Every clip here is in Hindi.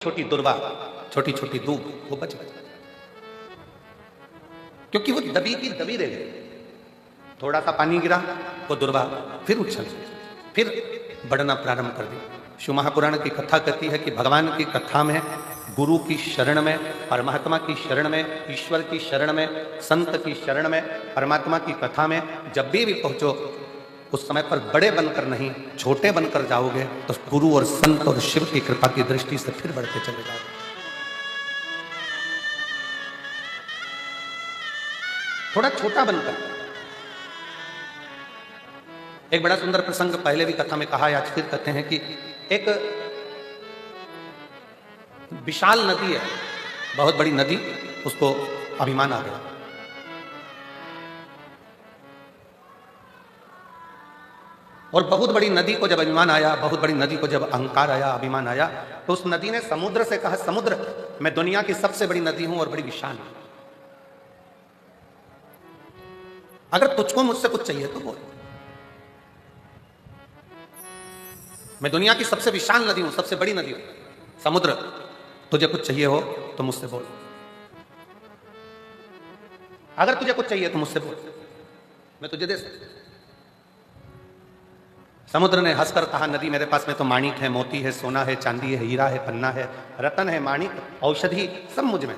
छोटी दुर्वा, छोटी छोटी दूब वो बच गई, क्योंकि वो दबी की दबी रह गई। थोड़ा सा पानी गिरा, वो दुर्वा फिर उछल, फिर बढ़ना प्रारंभ कर दी। शिव महापुराण की कथा कहती है कि भगवान की कथा में, गुरु की शरण में, परमात्मा की शरण में, ईश्वर की शरण में, संत की शरण में, परमात्मा की कथा में जब भी पहुंचो, उस समय पर बड़े बनकर नहीं, छोटे बनकर जाओगे तो गुरु और संत और शिव की कृपा की दृष्टि से फिर बढ़ते चले जाओगे। थोड़ा छोटा बनकर। एक बड़ा सुंदर प्रसंग पहले भी कथा में कहा है, आज फिर कहते हैं कि एक विशाल नदी है, बहुत बड़ी नदी, उसको अभिमान आ गया। और बहुत बड़ी नदी को जब अभिमान आया, बहुत बड़ी नदी को जब अहंकार आया, अभिमान आया, तो उस नदी ने समुद्र से कहा, समुद्र, मैं दुनिया की सबसे बड़ी नदी हूं और बड़ी विशाल हूं, अगर तुझको मुझसे कुछ चाहिए तो बोल। मैं दुनिया की सबसे विशाल नदी हूं, सबसे बड़ी नदी हूं, समुद्र, तुझे कुछ चाहिए हो तो मुझसे बोल। अगर तुझे कुछ चाहिए तो मुझसे बोल, मैं तुझे दे सकता। समुद्र ने हंसकर कहा, नदी मेरे पास में तो माणिक है, मोती है, सोना है, चांदी है, हीरा है, पन्ना है, रतन है, माणिक, औषधि सब मुझ में।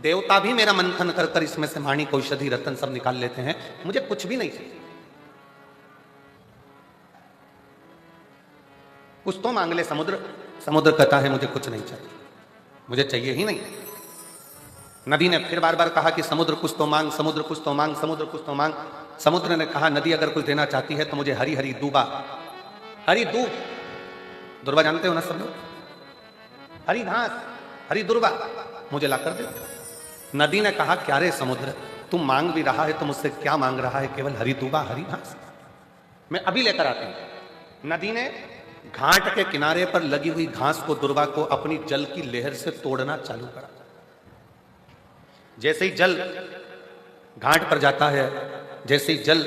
देवता भी मेरा मंथन कर कर इसमें से माणिक, औषधि, रतन सब निकाल लेते हैं, मुझे कुछ भी नहीं चाहिए। कुछ तो मांग ले समुद्र। समुद्र कहता है मुझे कुछ नहीं चाहिए, मुझे चाहिए ही नहीं। नदी ने फिर बार बार कहा कि समुद्र कुछ तो मांग, समुद्र कुछ तो मांग, समुद्र कुछ तो मांग। समुद्र ने कहा, नदी अगर कुछ देना चाहती है तो मुझे हरी हरी दूबा, हरी दूब, दुर्वा जानते हो ना सब लोग, हरी घास, हरी दुर्वा मुझे लाकर दे। नदी ने कहा, क्या रे समुद्र, तू मांग भी रहा है तो मुझसे क्या मांग रहा है, केवल हरी दूबा, हरी घास, मैं अभी लेकर आती हूं। नदी ने घाट के किनारे पर लगी हुई घास को, दुर्वा को अपनी जल की लहर से तोड़ना चालू करा। जैसे ही जल घाट पर जाता है, जैसे ही जल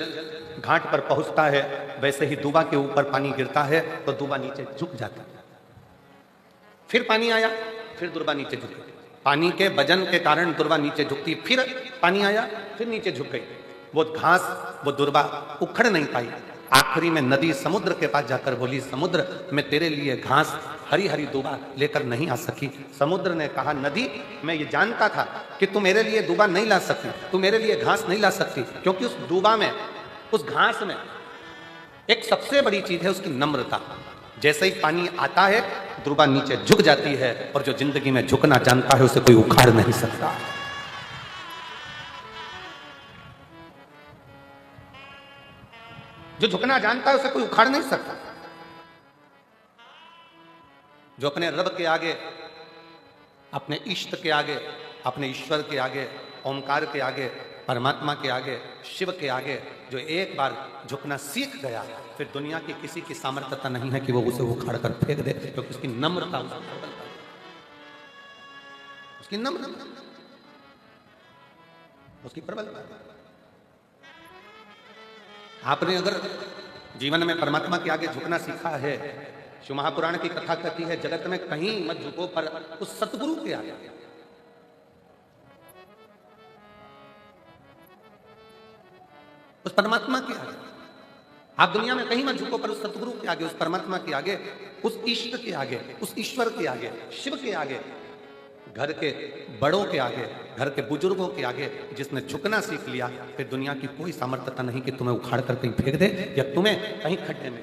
घाट पर पहुंचता है, वैसे ही दूबा के ऊपर पानी गिरता है तो दूबा नीचे झुक जाता है। फिर पानी आया, फिर दुर्वा नीचे झुक गई। पानी के वजन के कारण दुर्वा नीचे झुकती, फिर पानी आया, फिर नीचे झुक गई। वो घास, वो दुर्वा उखड़ नहीं पाई। आखिरी में नदी समुद्र के पास जाकर बोली, समुद्र, मैं तेरे लिए घास, हरी हरी दूबा लेकर नहीं आ सकी। समुद्र ने कहा, नदी, मैं ये जानता था कि तू मेरे लिए दूबा नहीं ला सकती, तू मेरे लिए घास नहीं ला सकती, क्योंकि उस दूबा में, उस घास में एक सबसे बड़ी चीज है, उसकी नम्रता। जैसे ही पानी आता है, दुर्वा नीचे झुक जाती है, और जो जिंदगी में झुकना जानता है उसे कोई उखाड़ नहीं सकता। जो झुकना जानता है उसे कोई उखाड़ नहीं सकता। जो अपने रब के आगे, अपने इष्ट के आगे, अपने ईश्वर के आगे, ओमकार के आगे, परमात्मा के आगे, शिव के आगे जो एक बार झुकना सीख गया, फिर दुनिया की किसी की सामर्थ्यता नहीं है कि वो उसे उखाड़ कर फेंक दे, क्योंकि उसकी नम्रता, उसकी नम्रता, उसकी प्रबलता। आपने अगर जीवन में परमात्मा के आगे झुकना सीखा है, शिव महापुराण की कथा कहती है, जगत में कहीं मत झुको पर उस सतगुरु के आगे, उस परमात्मा के आगे। आप दुनिया में कहीं मत झुको पर उस सतगुरु के आगे, उस परमात्मा के आगे, उस इष्ट के आगे, उस ईश्वर के आगे, शिव के आगे, घर के बड़ों के आगे, घर के बुजुर्गों के आगे। जिसने झुकना सीख लिया, फिर दुनिया की कोई सामर्थ्यता नहीं कि तुम्हें उखाड़ कर कहीं फेंक दे या तुम्हें कहीं खड्डे में।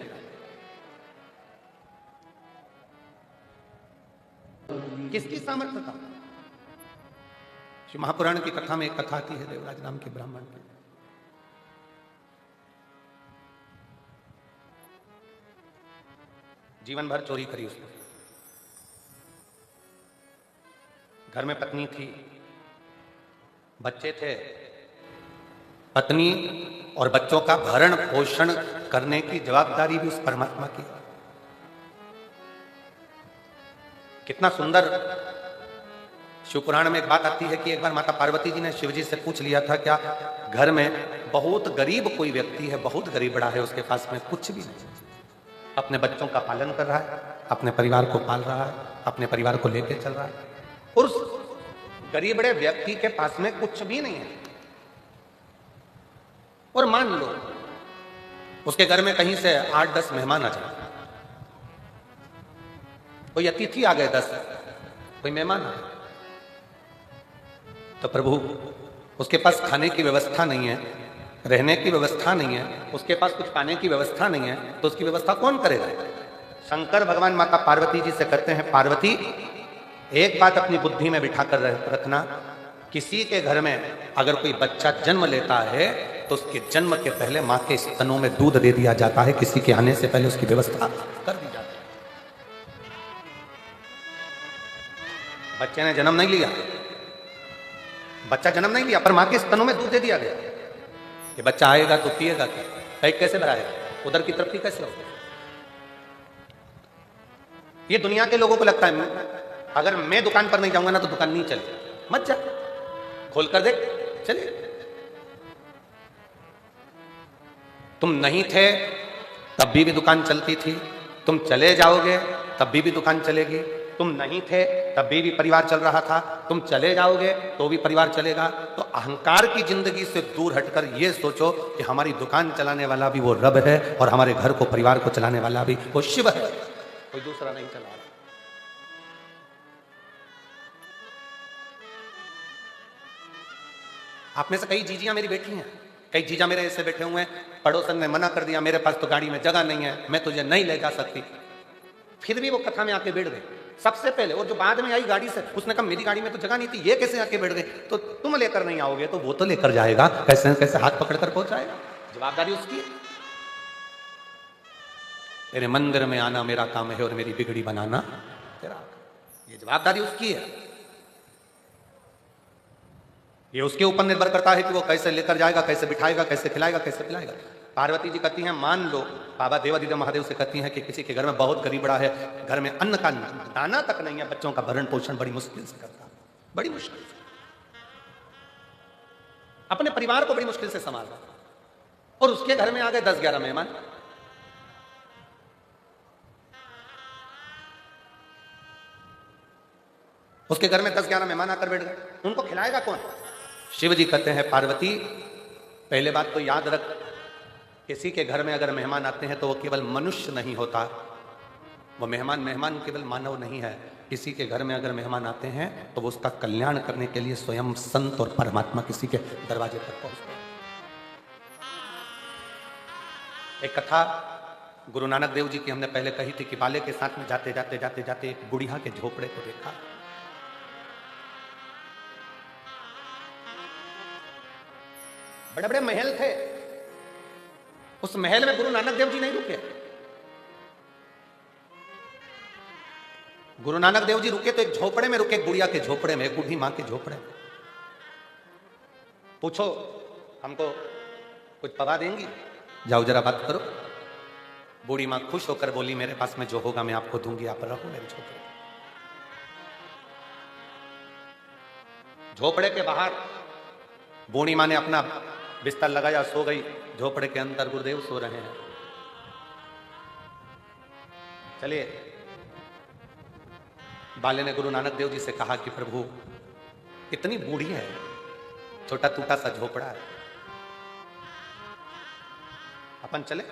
किसकी सामर्थ्यता? शिव महापुराण की कथा में एक कथा आती है, देवराज नाम के ब्राह्मण की। जीवन भर चोरी करी उसने। घर में पत्नी थी, बच्चे थे। पत्नी और बच्चों का भरण पोषण करने की जवाबदारी भी उस परमात्मा की। कितना सुंदर शिवपुराण में एक बात आती है कि एक बार माता पार्वती जी ने शिव जी से पूछ लिया था, क्या घर में बहुत गरीब कोई व्यक्ति है, बहुत गरीबड़ा है, उसके पास में कुछ भी नहीं, अपने बच्चों का पालन कर रहा है, अपने परिवार को पाल रहा है, अपने परिवार को लेकर चल रहा है, और उस गरीब बड़े व्यक्ति के पास में कुछ भी नहीं है। और मान लो उसके घर में कहीं से 8-10 मेहमान आ जाए, कोई अतिथि आ गए 10, कोई मेहमान आ गए, तो प्रभु उसके पास खाने की व्यवस्था नहीं है, रहने की व्यवस्था नहीं है, उसके पास कुछ पाने की व्यवस्था नहीं है, तो उसकी व्यवस्था कौन करेगा? शंकर भगवान माता पार्वती जी से कहते हैं, पार्वती एक बात अपनी बुद्धि में बिठा कर रखना, किसी के घर में अगर कोई बच्चा जन्म लेता है तो उसके जन्म के पहले मां के स्तनों में दूध दे दिया जाता है, किसी के आने से पहले उसकी व्यवस्था कर दी जाती है। बच्चे ने जन्म नहीं लिया, बच्चा जन्म नहीं लिया, पर मां के स्तनों में दूध दे दिया गया। ये बच्चा आएगा तो पिएगा क्या, पेट कैसे भराएगा, उधर की तरफ कैसे होगा? ये दुनिया के लोगों को लगता है अगर मैं दुकान पर नहीं जाऊंगा ना तो दुकान नहीं चलेगी। मत जा, खोल कर देख, चलिए। तुम नहीं थे तब भी दुकान चलती थी, तुम चले जाओगे तब भी दुकान चलेगी। तुम नहीं थे तब भी परिवार चल रहा था, तुम चले जाओगे तो भी परिवार चलेगा। तो अहंकार की जिंदगी से दूर हटकर ये सोचो कि हमारी दुकान चलाने वाला भी वो रब है और हमारे घर को, परिवार को चलाने वाला भी वो शिव है, कोई दूसरा नहीं चला रहा। आप में से कई जीजियां मेरी बैठी हैं, कई जीजा मेरे ऐसे बैठे हुए हैं, पड़ोसन ने मना कर दिया, मेरे पास तो गाड़ी में जगह नहीं है, मैं तुझे नहीं ले जा सकती, फिर भी वो कथा में आके बैठ गए सबसे पहले। और जो बाद में आई गाड़ी से, उसने कहा मेरी गाड़ी में तो जगह नहीं थी, ये कैसे आके बैठ गए? तो तुम लेकर नहीं आओगे तो वो तो लेकर जाएगा, कैसे न कैसे हाथ पकड़कर पहुंचाएगा, जवाबदारी उसकी है। तेरे मंदिर में आना मेरा काम है और मेरी बिगड़ी बनाना तेरा, ये जवाबदारी उसकी है। ये उसके ऊपर निर्भर करता है कि वो कैसे लेकर जाएगा, कैसे बिठाएगा, कैसे खिलाएगा, कैसे पिलाएगा। पार्वती जी कहती हैं, मान लो बाबा देवादिदेव महादेव से कहती हैं कि किसी के घर में बहुत गरीबड़ा है, घर में अन्न का दाना तक नहीं है, बच्चों का भरण पोषण बड़ी मुश्किल से करता है, बड़ी मुश्किल से, अपने परिवार को बड़ी मुश्किल से संभाल रहा, और उसके घर में आ गए 10-11 मेहमान। उसके घर में 10-11 मेहमान आकर बैठ गए, उनको खिलाएगा कौन? शिव जी कहते हैं, पार्वती पहले बात तो याद रख, किसी के घर में अगर मेहमान आते हैं तो वो केवल मनुष्य नहीं होता, वो मेहमान केवल मानव नहीं है। किसी के घर में अगर मेहमान आते हैं तो वो उसका कल्याण करने के लिए स्वयं संत और परमात्मा किसी के दरवाजे तक पहुंचते हैं। एक कथा गुरु नानक देव जी की हमने पहले कही थी कि बाले के साथ में जाते जाते एक बुढ़िया के झोपड़े को देखा। बड़े बड़े महल थे, उस महल में गुरु नानक देव जी नहीं रुके। गुरु नानक देव जी रुके तो एक झोपड़े में रुके, गुड़िया के झोपड़े में, एक बूढ़ी मां के झोपड़े में। पूछो हमको कुछ पवा देंगी? जाओ जरा बात करो। बूढ़ी मां खुश होकर बोली, मेरे पास में जो होगा मैं आपको दूंगी, आप रहो मेरे झोपड़े। झोपड़े के बाहर बूढ़ी मां ने अपना बिस्तर लगाया, सो गई। झोपड़े के अंदर गुरुदेव सो रहे हैं। चलिए, बाले ने गुरु नानक देव जी से कहा कि प्रभु कितनी बूढ़ी है, छोटा टूटा सा झोपड़ा है, अपन चले।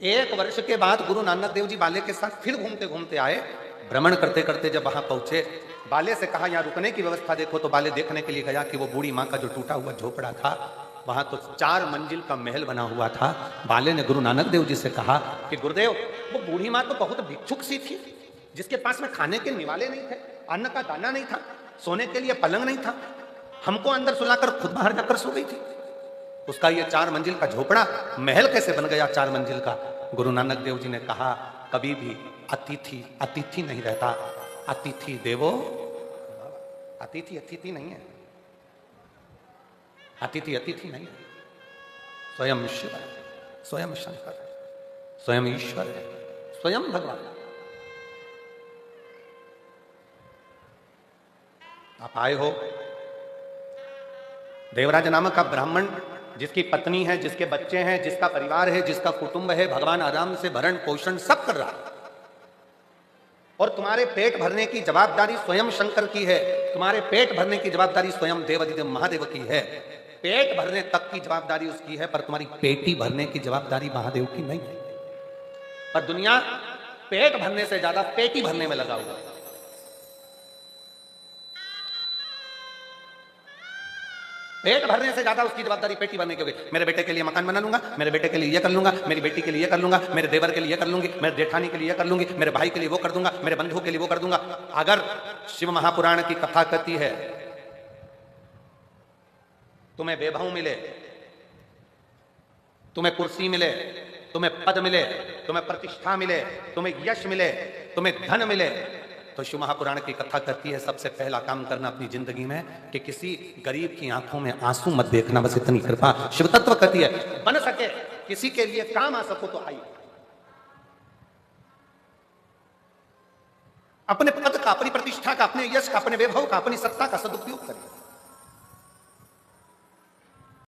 1 वर्ष के बाद गुरु नानक देव जी बाले के साथ फिर घूमते घूमते आए। भ्रमण करते करते जब वहां पहुंचे, बाले से कहा, यहां रुकने की व्यवस्था देखो। तो बाले देखने के लिए गया कि वो बूढ़ी मां का जो टूटा हुआ झोपड़ा था, वहां तो 4 मंजिल का महल बना हुआ था। बाले ने गुरु नानक देव जी से कहा कि गुरुदेव, वो बूढ़ी मां तो बहुत भिक्षुक सी थी, जिसके पास में खाने के निवाले नहीं थे, अन्न का दाना नहीं था, सोने के लिए पलंग नहीं था, हमको अंदर सुलाकर खुद बाहर जाकर सो गई थी। उसका ये 4 मंजिल का झोपड़ा महल कैसे बन गया 4 मंजिल का? गुरु नानक देव जी ने कहा, कभी भी अतिथि नहीं रहता, अतिथि देवो। अतिथि नहीं है, अतिथि नहीं है, स्वयं शिव है, स्वयं शंकर है, स्वयं ईश्वर है, स्वयं भगवान। आप आए हो, देवराज नामक का ब्राह्मण, जिसकी पत्नी है, जिसके बच्चे हैं, जिसका परिवार है, जिसका कुटुंब है, भगवान आराम से भरण पोषण सब कर रहा है। और तुम्हारे पेट भरने की जवाबदारी स्वयं शंकर की है, तुम्हारे पेट भरने की जवाबदारी स्वयं देवाधिदेव महादेव की है। पेट भरने तक की जवाबदारी उसकी है, पर तुम्हारी पेटी भरने की जवाबदारी महादेव की नहीं है। पर दुनिया पेट भरने से ज्यादा पेटी भरने में लगा हुआ। पेट भरने से ज्यादा उसकी जवाबदारी पेटी भरने की होगी। मेरे बेटे के लिए मकान बना लूंगा, मेरे बेटे के लिए ये कर लूंगा, मेरी बेटी के लिए ये कर लूंगा, मेरे देवर के लिए ये कर लूंगी, मेरे जेठानी के लिए ये कर लूंगी, मेरे भाई के लिए वो कर दूंगा, मेरे बंधु के लिए वो कर दूंगा। अगर शिव महापुराण की कथा कहती है तुम्हें वैभव मिले, तुम्हें कुर्सी मिले, तुम्हें पद मिले, तुम्हें प्रतिष्ठा मिले, तुम्हें यश मिले, तुम्हें धन मिले, तो शिव महापुराण की कथा करती है सबसे पहला काम करना अपनी जिंदगी में कि किसी गरीब की आंखों में आंसू मत देखना। बस इतनी कृपा शिव तत्व कहती है। बन सके किसी के लिए काम आ सको तो आई। अपने पद का, अपनी प्रतिष्ठा का, अपने यश का, अपने वैभव का, अपनी सत्ता का सदुपयोग करें।